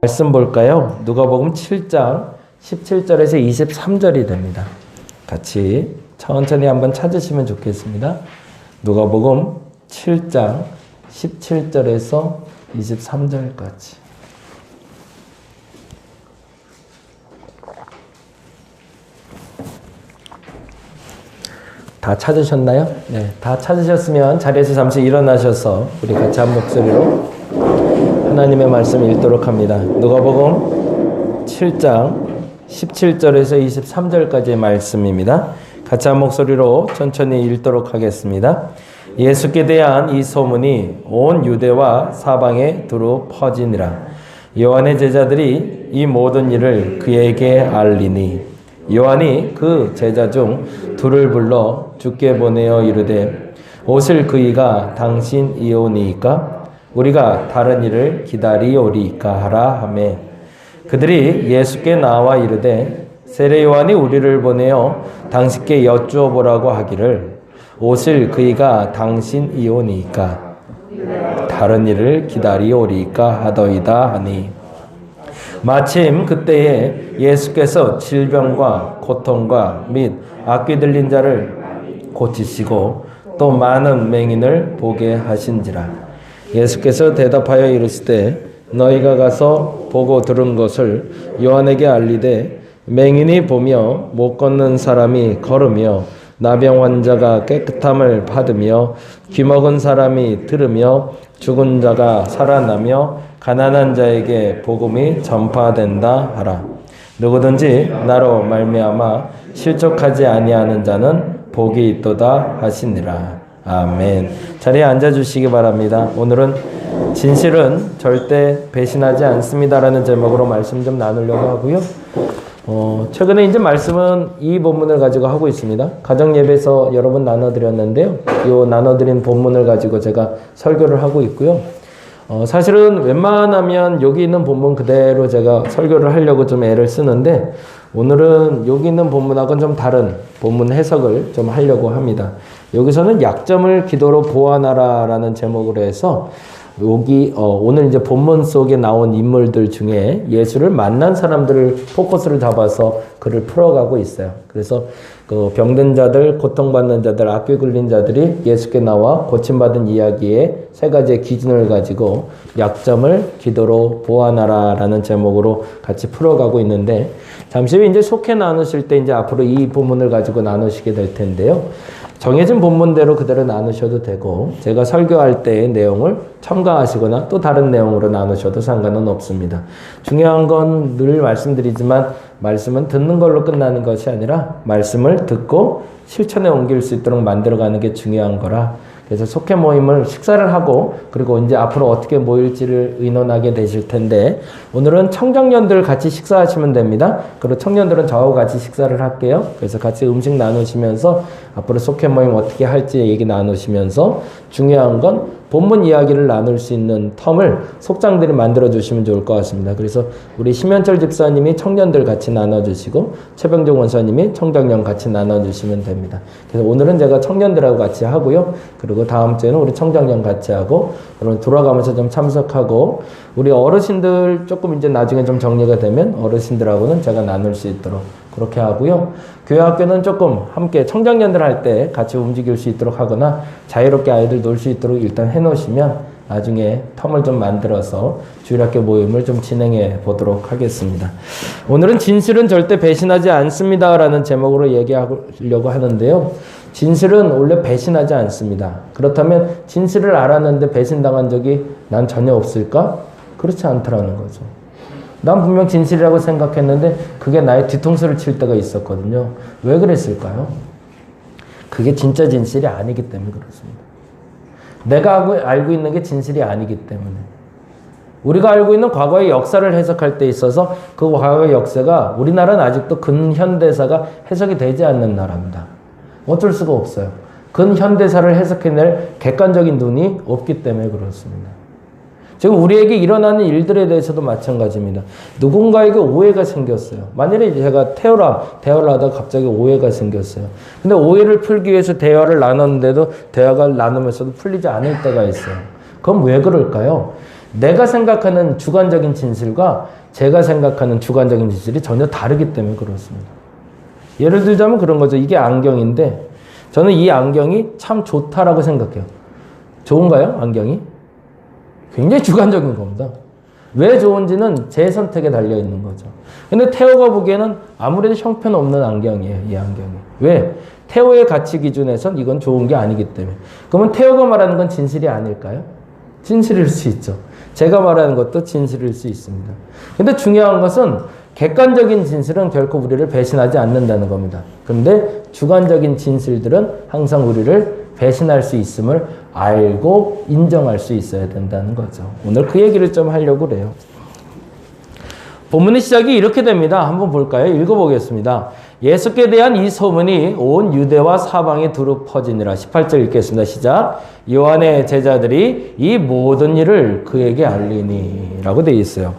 말씀 볼까요? 누가복음 7장 17절에서 23절이 됩니다. 같이 천천히 한번 찾으시면 좋겠습니다. 누가복음 7장 17절에서 23절까지. 다 찾으셨나요? 네, 다 찾으셨으면 자리에서 잠시 일어나셔서 우리 같이 한 목소리로 하나님의 말씀을 읽도록 합니다. 누가복음 7장 17절에서 23절까지의 말씀입니다. 같이 한 목소리로 천천히 읽도록 하겠습니다. 예수께 대한 이 소문이 온 유대와 사방에 두루 퍼지니라. 요한의 제자들이 이 모든 일을 그에게 알리니 요한이 그 제자 중 둘을 불러 주께 보내어 이르되 오실 그이가 당신이오니이까 우리가 다른 일을 기다리오리이까 하라 하매 그들이 예수께 나와 이르되 세례 요한이 우리를 보내어 당신께 여쭈어 보라고 하기를 오실 그이가 당신이오니이까 다른 일을 기다리오리이까 하더이다 하니 마침 그때에 예수께서 질병과 고통과 및 악귀 들린 자를 고치시고 또 많은 맹인을 보게 하신지라. 예수께서 대답하여 이르시되 너희가 가서 보고 들은 것을 요한에게 알리되 맹인이 보며 못 걷는 사람이 걸으며 나병 환자가 깨끗함을 받으며 귀먹은 사람이 들으며 죽은 자가 살아나며 가난한 자에게 복음이 전파된다 하라. 누구든지 나로 말미암아 실족하지 아니하는 자는 복이 있도다 하시니라. 아멘. 자리에 앉아주시기 바랍니다. 오늘은 진실은 절대 배신하지 않습니다라는 제목으로 말씀 좀 나누려고 하고요. 최근에 이제 말씀은 이 본문을 가지고 하고 있습니다. 가정예배에서 여러 번 나눠드렸는데요. 이 나눠드린 본문을 가지고 제가 설교를 하고 있고요. 사실은 웬만하면 여기 있는 본문 그대로 제가 설교를 하려고 좀 애를 쓰는데 오늘은 여기 있는 본문하고는 좀 다른 본문 해석을 좀 하려고 합니다. 여기서는 약점을 기도로 보완하라라는 제목으로 해서 여기 오늘 이제 본문 속에 나온 인물들 중에 예수를 만난 사람들을 포커스를 잡아서 글을 풀어가고 있어요. 그래서 그 병든 자들, 고통받는 자들, 악귀 걸린 자들이 예수께 나와 고침받은 이야기의 세 가지의 기준을 가지고 약점을 기도로 보완하라라는 제목으로 같이 풀어가고 있는데 잠시 후에 이제 속해 나누실 때 이제 앞으로 이 본문을 가지고 나누시게 될 텐데요. 정해진 본문대로 그대로 나누셔도 되고 제가 설교할 때의 내용을 첨가하시거나 또 다른 내용으로 나누셔도 상관은 없습니다. 중요한 건 늘 말씀드리지만 말씀은 듣는 걸로 끝나는 것이 아니라 말씀을 듣고 실천에 옮길 수 있도록 만들어가는 게 중요한 거라 그래서 속회 모임을 식사를 하고 그리고 이제 앞으로 어떻게 모일지를 의논하게 되실 텐데 오늘은 청장년들 같이 식사하시면 됩니다. 그리고 청년들은 저하고 같이 식사를 할게요. 그래서 같이 음식 나누시면서 앞으로 속회 모임 어떻게 할지 얘기 나누시면서 중요한 건 본문 이야기를 나눌 수 있는 텀을 속장들이 만들어 주시면 좋을 것 같습니다. 그래서 우리 심현철 집사님이 청년들 같이 나눠주시고 최병종 원사님이 청장년 같이 나눠주시면 됩니다. 그래서 오늘은 제가 청년들하고 같이 하고요. 그리고 다음 주에는 우리 청장년 같이 하고 그러면 돌아가면서 좀 참석하고 우리 어르신들 조금 이제 나중에 좀 정리가 되면 어르신들하고는 제가 나눌 수 있도록 그렇게 하고요. 교회 학교는 조금 함께 청장년들 할 때 같이 움직일 수 있도록 하거나 자유롭게 아이들 놀 수 있도록 일단 해놓으시면 나중에 텀을 좀 만들어서 주일학교 모임을 좀 진행해 보도록 하겠습니다. 오늘은 진실은 절대 배신하지 않습니다라는 제목으로 얘기하려고 하는데요. 진실은 원래 배신하지 않습니다. 그렇다면 진실을 알았는데 배신당한 적이 난 전혀 없을까? 그렇지 않더라는 거죠. 난 분명 진실이라고 생각했는데 그게 나의 뒤통수를 칠 때가 있었거든요. 왜 그랬을까요? 그게 진짜 진실이 아니기 때문에 그렇습니다. 내가 알고 있는 게 진실이 아니기 때문에. 우리가 알고 있는 과거의 역사를 해석할 때 있어서 그 과거의 역사가 우리나라는 아직도 근현대사가 해석이 되지 않는 나라입니다. 어쩔 수가 없어요. 근현대사를 해석해낼 객관적인 눈이 없기 때문에 그렇습니다. 지금 우리에게 일어나는 일들에 대해서도 마찬가지입니다. 누군가에게 오해가 생겼어요. 만일에 제가 대화를 하다가 갑자기 오해가 생겼어요. 근데 오해를 풀기 위해서 대화를 나눴는데도 대화가 나누면서도 풀리지 않을 때가 있어요. 그건 왜 그럴까요? 내가 생각하는 주관적인 진실과 제가 생각하는 주관적인 진실이 전혀 다르기 때문에 그렇습니다. 예를 들자면 그런 거죠. 이게 안경인데 저는 이 안경이 참 좋다라고 생각해요. 좋은가요? 안경이? 굉장히 주관적인 겁니다. 왜 좋은지는 제 선택에 달려있는 거죠. 근데 태호가 보기에는 아무래도 형편없는 안경이에요. 이 안경이. 왜? 태호의 가치 기준에선 이건 좋은 게 아니기 때문에. 그러면 태호가 말하는 건 진실이 아닐까요? 진실일 수 있죠. 제가 말하는 것도 진실일 수 있습니다. 근데 중요한 것은 객관적인 진실은 결코 우리를 배신하지 않는다는 겁니다. 그런데 주관적인 진실들은 항상 우리를 배신할 수 있음을 알고 인정할 수 있어야 된다는 거죠. 오늘 그 얘기를 좀 하려고 그래요. 본문의 시작이 이렇게 됩니다. 한번 볼까요? 읽어보겠습니다. 예수께 대한 이 소문이 온 유대와 사방에 두루 퍼지니라. 18절 읽겠습니다. 시작. 요한의 제자들이 이 모든 일을 그에게 알리니 라고 되어 있어요.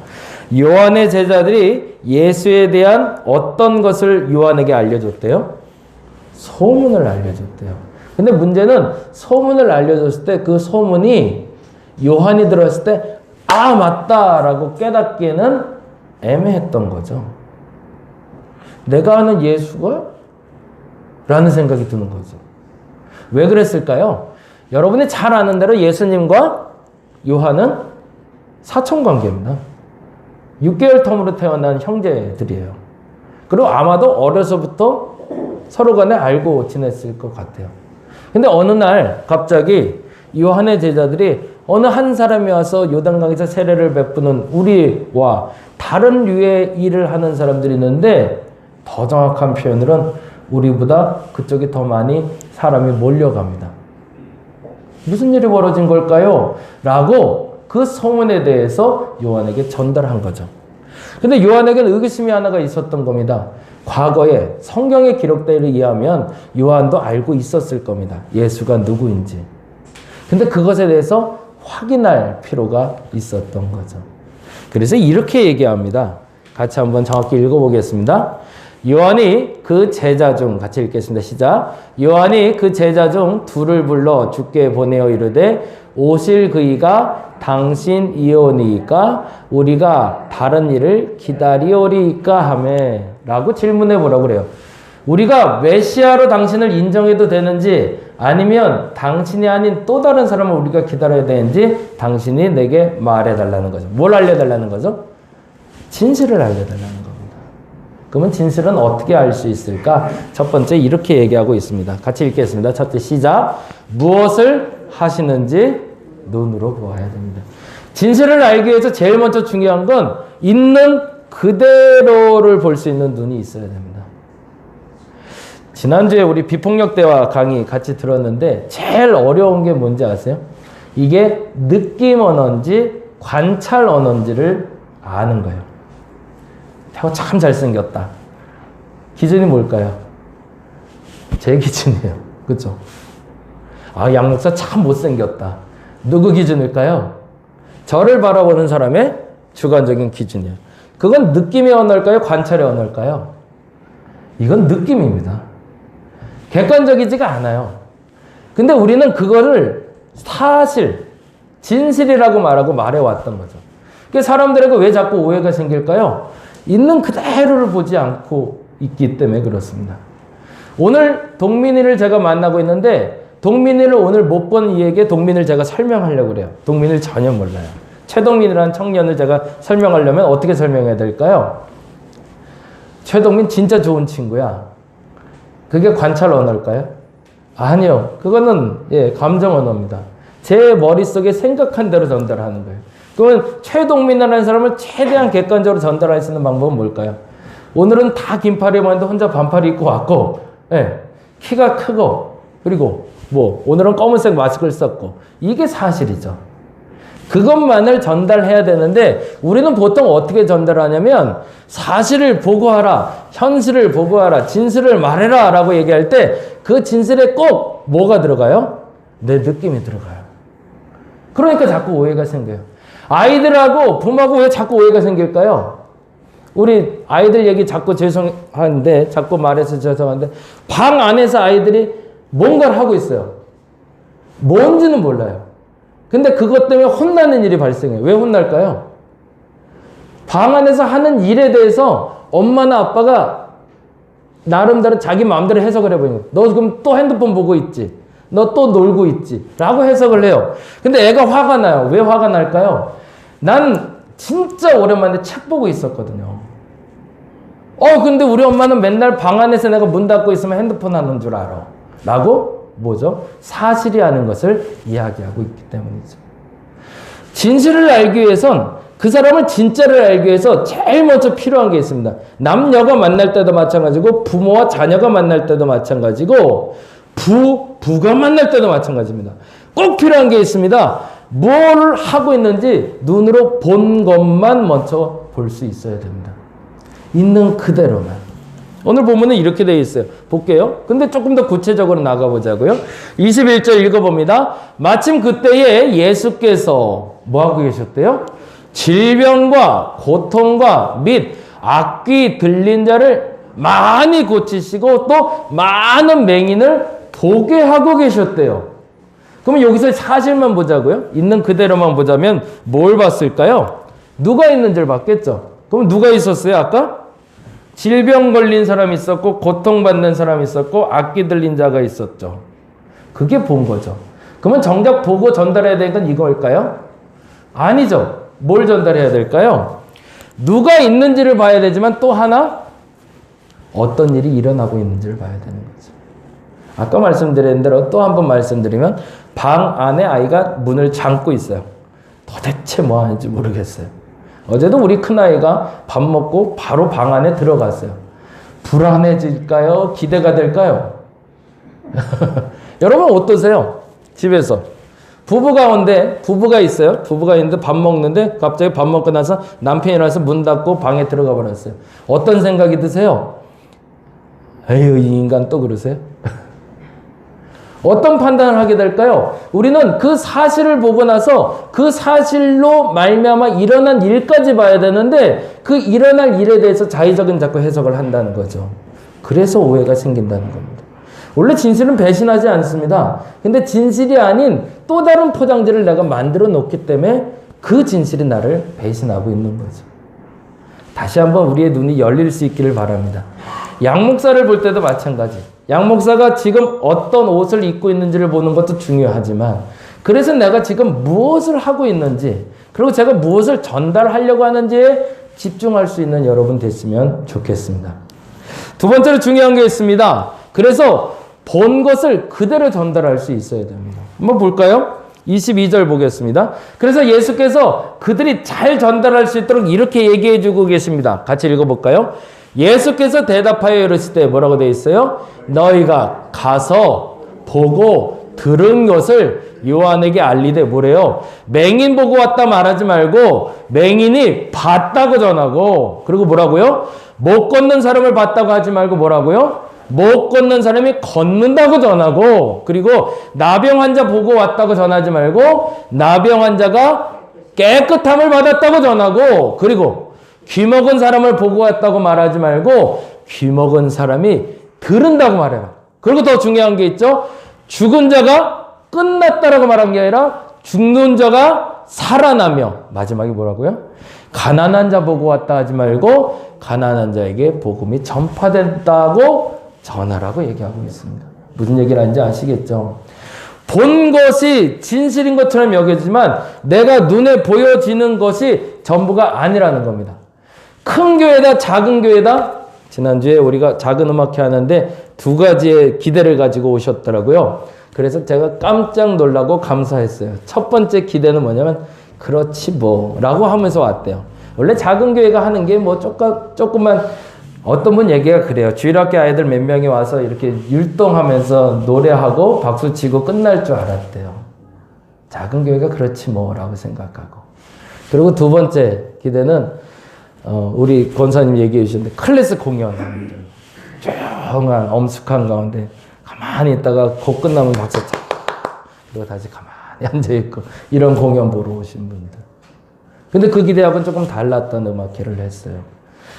요한의 제자들이 예수에 대한 어떤 것을 요한에게 알려줬대요? 소문을 알려줬대요. 근데 문제는 소문을 알려줬을 때 그 소문이 요한이 들었을 때 아 맞다라고 깨닫기에는 애매했던 거죠. 내가 아는 예수가? 라는 생각이 드는 거죠. 왜 그랬을까요? 여러분이 잘 아는 대로 예수님과 요한은 사촌관계입니다. 6개월 텀으로 태어난 형제들이에요. 그리고 아마도 어려서부터 서로 간에 알고 지냈을 것 같아요. 근데 어느 날 갑자기 요한의 제자들이 어느 한 사람이 와서 요단강에서 세례를 베푸는 우리와 다른 류의 일을 하는 사람들이 있는데 더 정확한 표현으로는 우리보다 그쪽이 더 많이 사람이 몰려갑니다. 무슨 일이 벌어진 걸까요? 라고 그 소문에 대해서 요한에게 전달한 거죠. 근데 요한에게는 의구심이 하나가 있었던 겁니다. 과거에 성경에 기록된 일에 의하면 요한도 알고 있었을 겁니다. 예수가 누구인지. 근데 그것에 대해서 확인할 필요가 있었던 거죠. 그래서 이렇게 얘기합니다. 같이 한번 정확히 읽어보겠습니다. 요한이 그 제자 중 같이 읽겠습니다. 시작. 요한이 그 제자 중 둘을 불러 주께 보내어 이르되 오실 그이가 당신이오니이까 우리가 다른 일을 기다리오리이까 하매 라고 질문해 보라고 그래요. 우리가 메시아로 당신을 인정해도 되는지 아니면 당신이 아닌 또 다른 사람을 우리가 기다려야 되는지 당신이 내게 말해달라는 거죠. 뭘 알려달라는 거죠? 진실을 알려달라는 겁니다. 그러면 진실은 어떻게 알 수 있을까? 첫 번째 이렇게 얘기하고 있습니다. 같이 읽겠습니다. 첫째 시작. 무엇을 하시는지 눈으로 보아야 됩니다. 진실을 알기 위해서 제일 먼저 중요한 건 있는 그대로를 볼 수 있는 눈이 있어야 됩니다. 지난주에 우리 비폭력 대화 강의 같이 들었는데 제일 어려운 게 뭔지 아세요? 이게 느낌 언어인지 관찰 언어인지를 아는 거예요. 태호 참 잘생겼다. 기준이 뭘까요? 제 기준이에요. 그렇죠? 아, 양 목사 참 못생겼다. 누구 기준일까요? 저를 바라보는 사람의 주관적인 기준이에요. 그건 느낌의 언어일까요? 관찰의 언어일까요? 이건 느낌입니다. 객관적이지가 않아요. 근데 우리는 그거를 사실, 진실이라고 말하고 말해왔던 거죠. 그러니까 사람들에게 왜 자꾸 오해가 생길까요? 있는 그대로를 보지 않고 있기 때문에 그렇습니다. 오늘 동민이를 제가 만나고 있는데 동민이를 오늘 못 본 이에게 동민을 제가 설명하려고 그래요. 동민을 전혀 몰라요. 최동민이라는 청년을 제가 설명하려면 어떻게 설명해야 될까요? 최동민 진짜 좋은 친구야. 그게 관찰 언어일까요? 아니요. 그거는 감정 언어입니다. 제 머릿속에 생각한 대로 전달하는 거예요. 그러면 최동민이라는 사람을 최대한 객관적으로 전달할 수 있는 방법은 뭘까요? 오늘은 다 긴팔 입었는데 혼자 반팔 입고 왔고 키가 크고 그리고 오늘은 검은색 마스크를 썼고 이게 사실이죠. 그것만을 전달해야 되는데 우리는 보통 어떻게 전달하냐면 사실을 보고하라, 현실을 보고하라, 진실을 말해라 라고 얘기할 때 그 진실에 꼭 뭐가 들어가요? 내 느낌이 들어가요. 그러니까 자꾸 오해가 생겨요. 아이들하고 부모하고 왜 자꾸 오해가 생길까요? 우리 아이들 얘기 자꾸 죄송한데 자꾸 말해서 죄송한데 방 안에서 아이들이 뭔가를 하고 있어요. 뭔지는 몰라요. 근데 그것 때문에 혼나는 일이 발생해요. 왜 혼날까요? 방 안에서 하는 일에 대해서 엄마나 아빠가 나름대로 자기 마음대로 해석을 해버리는 거예요. 너 지금 또 핸드폰 보고 있지? 너 또 놀고 있지? 라고 해석을 해요. 근데 애가 화가 나요. 왜 화가 날까요? 난 진짜 오랜만에 책 보고 있었거든요. 근데 우리 엄마는 맨날 방 안에서 내가 문 닫고 있으면 핸드폰 하는 줄 알아. 라고 뭐죠? 사실이 아는 것을 이야기하고 있기 때문이죠. 진실을 알기 위해선 그 사람을 진짜를 알기 위해서 제일 먼저 필요한 게 있습니다. 남녀가 만날 때도 마찬가지고 부모와 자녀가 만날 때도 마찬가지고 부가 만날 때도 마찬가지입니다. 꼭 필요한 게 있습니다. 뭘 하고 있는지 눈으로 본 것만 먼저 볼 수 있어야 됩니다. 있는 그대로만. 오늘 보면은 이렇게 되어 있어요. 볼게요. 근데 조금 더 구체적으로 나가보자고요. 21절 읽어봅니다. 마침 그때에 예수께서 뭐하고 계셨대요? 질병과 고통과 및 악귀 들린 자를 많이 고치시고 또 많은 맹인을 보게 하고 계셨대요. 그러면 여기서 사실만 보자고요. 있는 그대로만 보자면 뭘 봤을까요? 누가 있는지를 봤겠죠. 그럼 누가 있었어요 아까? 질병 걸린 사람이 있었고 고통받는 사람이 있었고 악기 들린 자가 있었죠. 그게 본 거죠. 그러면 정작 보고 전달해야 되는 건 이거일까요? 아니죠. 뭘 전달해야 될까요? 누가 있는지를 봐야 되지만 또 하나 어떤 일이 일어나고 있는지를 봐야 되는 거죠. 아까 말씀드린 대로 또 한 번 말씀드리면 방 안에 아이가 문을 잠고 있어요. 도대체 뭐 하는지 모르겠어요. 어제도 우리 큰아이가 밥 먹고 바로 방 안에 들어갔어요. 불안해질까요? 기대가 될까요? 여러분 어떠세요? 집에서 부부 가운데 부부가 있어요. 부부가 있는데 밥 먹는데 갑자기 밥 먹고 나서 남편이 일어나서 문 닫고 방에 들어가 버렸어요. 어떤 생각이 드세요? 에휴, 이 인간 또 그러세요? 어떤 판단을 하게 될까요? 우리는 그 사실을 보고 나서 그 사실로 말미암아 일어난 일까지 봐야 되는데 그 일어날 일에 대해서 자의적인 자꾸 해석을 한다는 거죠. 그래서 오해가 생긴다는 겁니다. 원래 진실은 배신하지 않습니다. 근데 진실이 아닌 또 다른 포장지를 내가 만들어 놓기 때문에 그 진실이 나를 배신하고 있는 거죠. 다시 한번 우리의 눈이 열릴 수 있기를 바랍니다. 양 목사를 볼 때도 마찬가지. 양 목사가 지금 어떤 옷을 입고 있는지를 보는 것도 중요하지만 그래서 내가 지금 무엇을 하고 있는지 그리고 제가 무엇을 전달하려고 하는지에 집중할 수 있는 여러분 됐으면 좋겠습니다. 두 번째로 중요한 게 있습니다. 그래서 본 것을 그대로 전달할 수 있어야 됩니다. 한번 볼까요? 22절 보겠습니다. 그래서 예수께서 그들이 잘 전달할 수 있도록 이렇게 얘기해 주고 계십니다. 같이 읽어볼까요? 예수께서 대답하여 이르시되 뭐라고 되어 있어요? 너희가 가서 보고 들은 것을 요한에게 알리되 뭐래요? 맹인 보고 왔다 말하지 말고 맹인이 봤다고 전하고 그리고 뭐라고요? 못 걷는 사람을 봤다고 하지 말고 뭐라고요? 못 걷는 사람이 걷는다고 전하고 그리고 나병 환자 보고 왔다고 전하지 말고 나병 환자가 깨끗함을 받았다고 전하고 그리고 귀 먹은 사람을 보고 왔다고 말하지 말고 귀 먹은 사람이 들은다고 말해라. 그리고 더 중요한 게 있죠. 죽은 자가 끝났다라고 말한 게 아니라 죽는 자가 살아나며 마지막에 뭐라고요? 가난한 자 보고 왔다 하지 말고 가난한 자에게 복음이 전파된다고 전하라고 얘기하고 있습니다. 무슨 얘기를 하는지 아시겠죠? 본 것이 진실인 것처럼 여겨지만 내가 눈에 보여지는 것이 전부가 아니라는 겁니다. 큰 교회다 작은 교회다? 지난주에 우리가 작은 음악회 하는데 두 가지의 기대를 가지고 오셨더라고요. 그래서 제가 깜짝 놀라고 감사했어요. 첫 번째 기대는 뭐냐면 그렇지 뭐 라고 하면서 왔대요. 원래 작은 교회가 하는 게 뭐 조금만 어떤 분 얘기가 그래요. 주일학교 아이들 몇 명이 와서 이렇게 율동하면서 노래하고 박수치고 끝날 줄 알았대요. 작은 교회가 그렇지 뭐라고 생각하고. 그리고 두 번째 기대는 우리 권사님 얘기해 주셨는데 클래스 공연 조용한 엄숙한 가운데 가만히 있다가 곡 끝나면 박수 쳐 그리고 다시 가만히 앉아있고 이런 공연 보러 오신 분들. 근데 그 기대하고는 조금 달랐던 음악회를 했어요.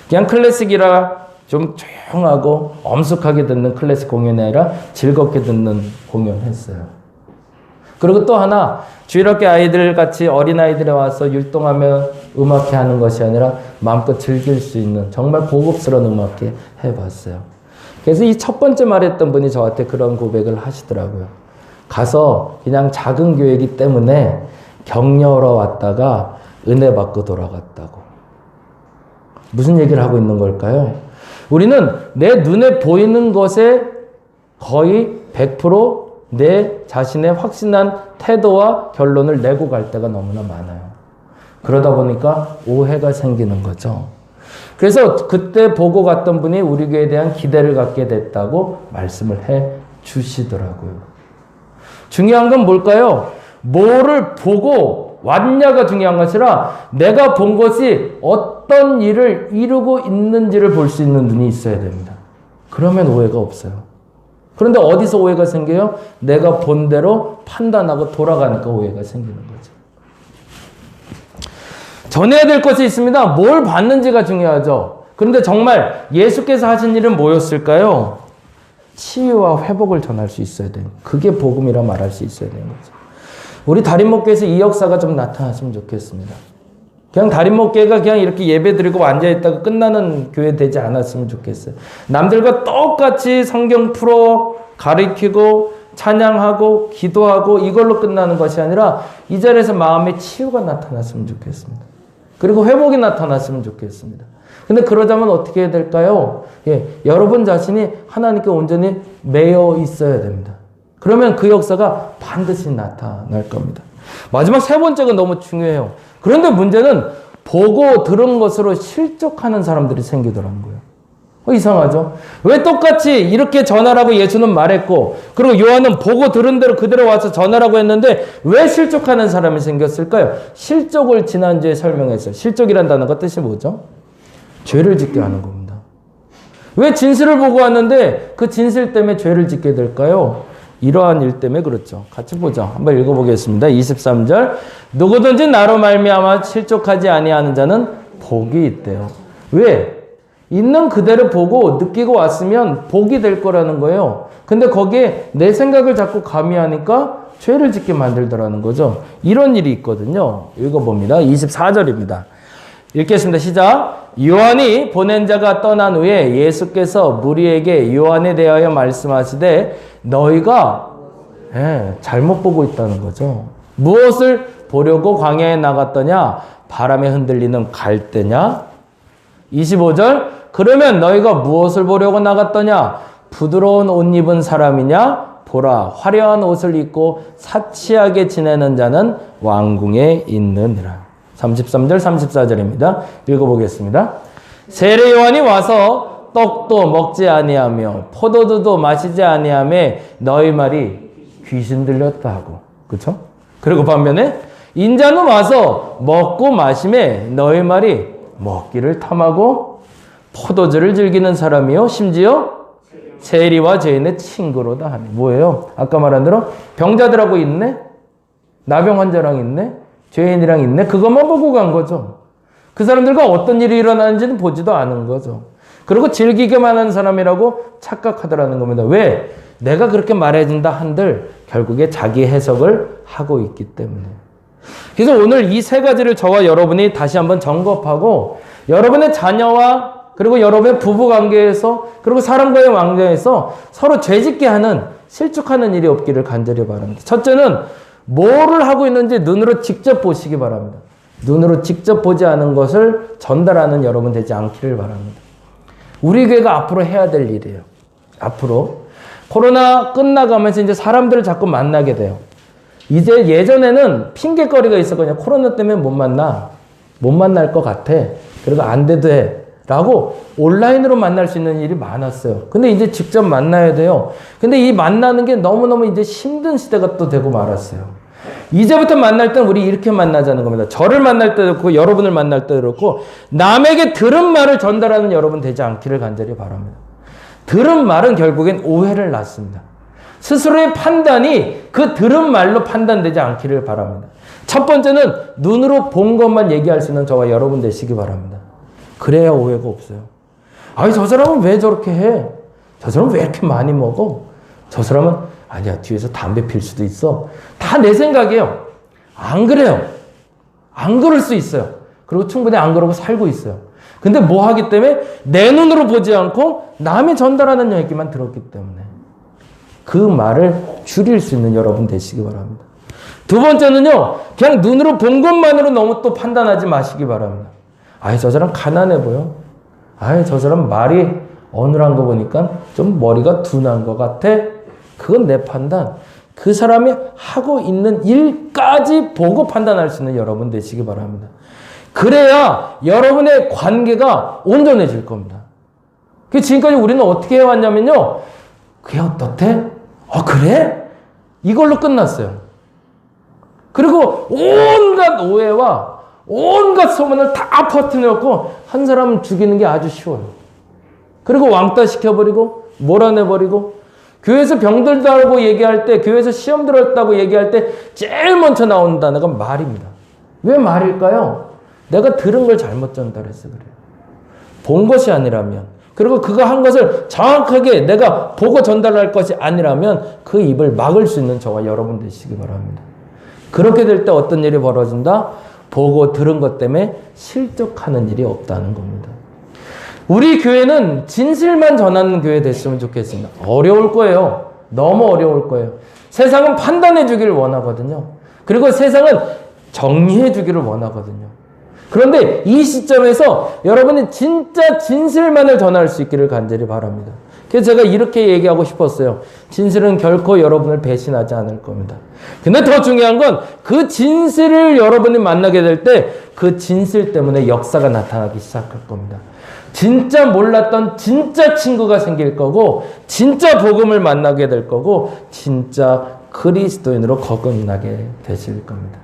그냥 클래식이라 좀 조용하고 엄숙하게 듣는 클래식 공연이 아니라 즐겁게 듣는 공연을 했어요. 그리고 또 하나, 주일학교 아이들 같이 어린아이들에 와서 율동하며 음악회 하는 것이 아니라 마음껏 즐길 수 있는 정말 고급스러운 음악회 해봤어요. 그래서 이 첫 번째 말했던 분이 저한테 그런 고백을 하시더라고요. 가서 그냥 작은 교회이기 때문에 격려하러 왔다가 은혜 받고 돌아갔다고. 무슨 얘기를 하고 있는 걸까요? 우리는 내 눈에 보이는 것에 거의 100% 내 자신의 확신한 태도와 결론을 내고 갈 때가 너무나 많아요. 그러다 보니까 오해가 생기는 거죠. 그래서 그때 보고 갔던 분이 우리 교회에 대한 기대를 갖게 됐다고 말씀을 해 주시더라고요. 중요한 건 뭘까요? 뭐를 보고 왔냐가 중요한 것이 아니라 내가 본 것이 어떤 일을 이루고 있는지를 볼 수 있는 눈이 있어야 됩니다. 그러면 오해가 없어요. 그런데 어디서 오해가 생겨요? 내가 본 대로 판단하고 돌아가니까 오해가 생기는 거죠. 전해야 될 것이 있습니다. 뭘 봤는지가 중요하죠. 그런데 정말 예수께서 하신 일은 뭐였을까요? 치유와 회복을 전할 수 있어야 돼요. 그게 복음이라 말할 수 있어야 되는 거죠. 우리 다림목교에서 이 역사가 좀 나타났으면 좋겠습니다. 그냥 다림목교회가 그냥 이렇게 예배 드리고 앉아있다가 끝나는 교회 되지 않았으면 좋겠어요. 남들과 똑같이 성경 풀어 가르치고 찬양하고 기도하고 이걸로 끝나는 것이 아니라 이 자리에서 마음의 치유가 나타났으면 좋겠습니다. 그리고 회복이 나타났으면 좋겠습니다. 근데 그러자면 어떻게 해야 될까요? 여러분 자신이 하나님께 온전히 매여 있어야 됩니다. 그러면 그 역사가 반드시 나타날 겁니다. 마지막 세 번째가 너무 중요해요. 그런데 문제는 보고 들은 것으로 실족하는 사람들이 생기더라는 거예요. 이상하죠? 왜 똑같이 이렇게 전하라고 예수는 말했고, 그리고 요한은 보고 들은 대로 그대로 와서 전하라고 했는데 왜 실족하는 사람이 생겼을까요? 실족을 지난주에 설명했어요. 실족이란 단어가 뜻이 뭐죠? 죄를 짓게 하는 겁니다. 왜 진실을 보고 왔는데 그 진실 때문에 죄를 짓게 될까요? 이러한 일 때문에 그렇죠. 같이 보죠. 한번 읽어보겠습니다. 23절. 누구든지 나로 말미암아 실족하지 아니하는 자는 복이 있대요. 왜? 있는 그대로 보고 느끼고 왔으면 복이 될 거라는 거예요. 근데 거기에 내 생각을 자꾸 가미하니까 죄를 짓게 만들더라는 거죠. 이런 일이 있거든요. 읽어봅니다. 24절입니다. 읽겠습니다. 시작. 요한이 보낸 자가 떠난 후에 예수께서 무리에게 요한에 대하여 말씀하시되 너희가 잘못 보고 있다는 거죠. 무엇을 보려고 광야에 나갔더냐? 바람에 흔들리는 갈대냐? 25절. 그러면 너희가 무엇을 보려고 나갔더냐? 부드러운 옷 입은 사람이냐? 보라, 화려한 옷을 입고 사치하게 지내는 자는 왕궁에 있느니라. 33절, 34절입니다. 읽어보겠습니다. 세례 요한이 와서 떡도 먹지 아니하며 포도주도 마시지 아니하며 너희 말이 귀신 들렸다 하고, 그렇죠? 그리고 반면에 인자는 와서 먹고 마심에 너희 말이 먹기를 탐하고 포도주를 즐기는 사람이요 심지어 세리와 죄인의 친구로다 하니. 뭐예요? 아까 말한 대로 병자들하고 있네, 나병 환자랑 있네, 죄인이랑 있네. 그것만 보고 간 거죠. 그 사람들과 어떤 일이 일어나는지는 보지도 않은 거죠. 그리고 즐기게만 하는 사람이라고 착각하더라는 겁니다. 왜? 내가 그렇게 말해준다 한들 결국에 자기 해석을 하고 있기 때문에. 그래서 오늘 이 세 가지를 저와 여러분이 다시 한번 점검하고 여러분의 자녀와 그리고 여러분의 부부관계에서 그리고 사람과의 관계에서 서로 죄짓게 하는 실족하는 일이 없기를 간절히 바랍니다. 첫째는 뭐를 하고 있는지 눈으로 직접 보시기 바랍니다. 눈으로 직접 보지 않은 것을 전달하는 여러분 되지 않기를 바랍니다. 우리 교회가 앞으로 해야 될 일이에요. 앞으로 코로나 끝나가면서 이제 사람들을 자꾸 만나게 돼요. 이제 예전에는 핑계거리가 있었거든요. 코로나 때문에 못 만날 것 같아. 그래도 안 돼도 해. 라고 온라인으로 만날 수 있는 일이 많았어요. 근데 이제 직접 만나야 돼요. 근데 이 만나는 게 너무너무 이제 힘든 시대가 또 되고 말았어요. 이제부터 만날 땐 우리 이렇게 만나자는 겁니다. 저를 만날 때도 그렇고 여러분을 만날 때도 그렇고 남에게 들은 말을 전달하는 여러분 되지 않기를 간절히 바랍니다. 들은 말은 결국엔 오해를 낳습니다. 스스로의 판단이 그 들은 말로 판단되지 않기를 바랍니다. 첫 번째는 눈으로 본 것만 얘기할 수 있는 저와 여러분 되시기 바랍니다. 그래야 오해가 없어요. 아니, 저 사람은 왜 저렇게 해? 저 사람은 왜 이렇게 많이 먹어? 저 사람은 아니야, 뒤에서 담배 필 수도 있어. 다 내 생각이에요. 안 그래요. 안 그럴 수 있어요. 그리고 충분히 안 그러고 살고 있어요. 근데 뭐 하기 때문에 내 눈으로 보지 않고 남이 전달하는 얘기만 들었기 때문에 그 말을 줄일 수 있는 여러분 되시기 바랍니다. 두 번째는요, 그냥 눈으로 본 것만으로 너무 또 판단하지 마시기 바랍니다. 아이, 저 사람 가난해 보여. 아이, 저 사람 말이 어눌한 거 보니까 좀 머리가 둔한 것 같아. 그건 내 판단. 그 사람이 하고 있는 일까지 보고 판단할 수 있는 여러분 되시기 바랍니다. 그래야 여러분의 관계가 온전해질 겁니다. 지금까지 우리는 어떻게 해왔냐면요. 그게 어떻대? 그래? 이걸로 끝났어요. 그리고 온갖 오해와 온갖 소문을 다 퍼뜨려놓고 한 사람을 죽이는 게 아주 쉬워요. 그리고 왕따 시켜버리고 몰아내버리고 교회에서 병들다고 얘기할 때, 교회에서 시험 들었다고 얘기할 때 제일 먼저 나오는 단어가 말입니다. 왜 말일까요? 내가 들은 걸 잘못 전달해서 그래요. 본 것이 아니라면, 그리고 그거 한 것을 정확하게 내가 보고 전달할 것이 아니라면 그 입을 막을 수 있는 저와 여러분 되시기 바랍니다. 그렇게 될 때 어떤 일이 벌어진다? 보고 들은 것 때문에 실족하는 일이 없다는 겁니다. 우리 교회는 진실만 전하는 교회 됐으면 좋겠습니다. 어려울 거예요. 너무 어려울 거예요. 세상은 판단해 주기를 원하거든요. 그리고 세상은 정리해 주기를 원하거든요. 그런데 이 시점에서 여러분이 진짜 진실만을 전할 수 있기를 간절히 바랍니다. 그래서 제가 이렇게 얘기하고 싶었어요. 진실은 결코 여러분을 배신하지 않을 겁니다. 근데 더 중요한 건 그 진실을 여러분이 만나게 될 때 그 진실 때문에 역사가 나타나기 시작할 겁니다. 진짜 몰랐던 진짜 친구가 생길 거고, 진짜 복음을 만나게 될 거고, 진짜 그리스도인으로 거듭나게 되실 겁니다.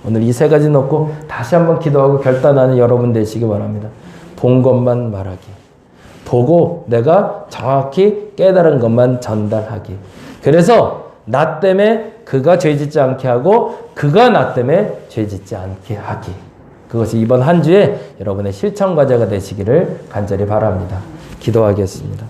오늘 이 세 가지 놓고 다시 한번 기도하고 결단하는 여러분 되시기 바랍니다. 본 것만 말하기. 보고 내가 정확히 깨달은 것만 전달하기. 그래서 나 때문에 그가 죄짓지 않게 하고 그가 나 때문에 죄짓지 않게 하기. 그것이 이번 한 주에 여러분의 실천 과제가 되시기를 간절히 바랍니다. 기도하겠습니다.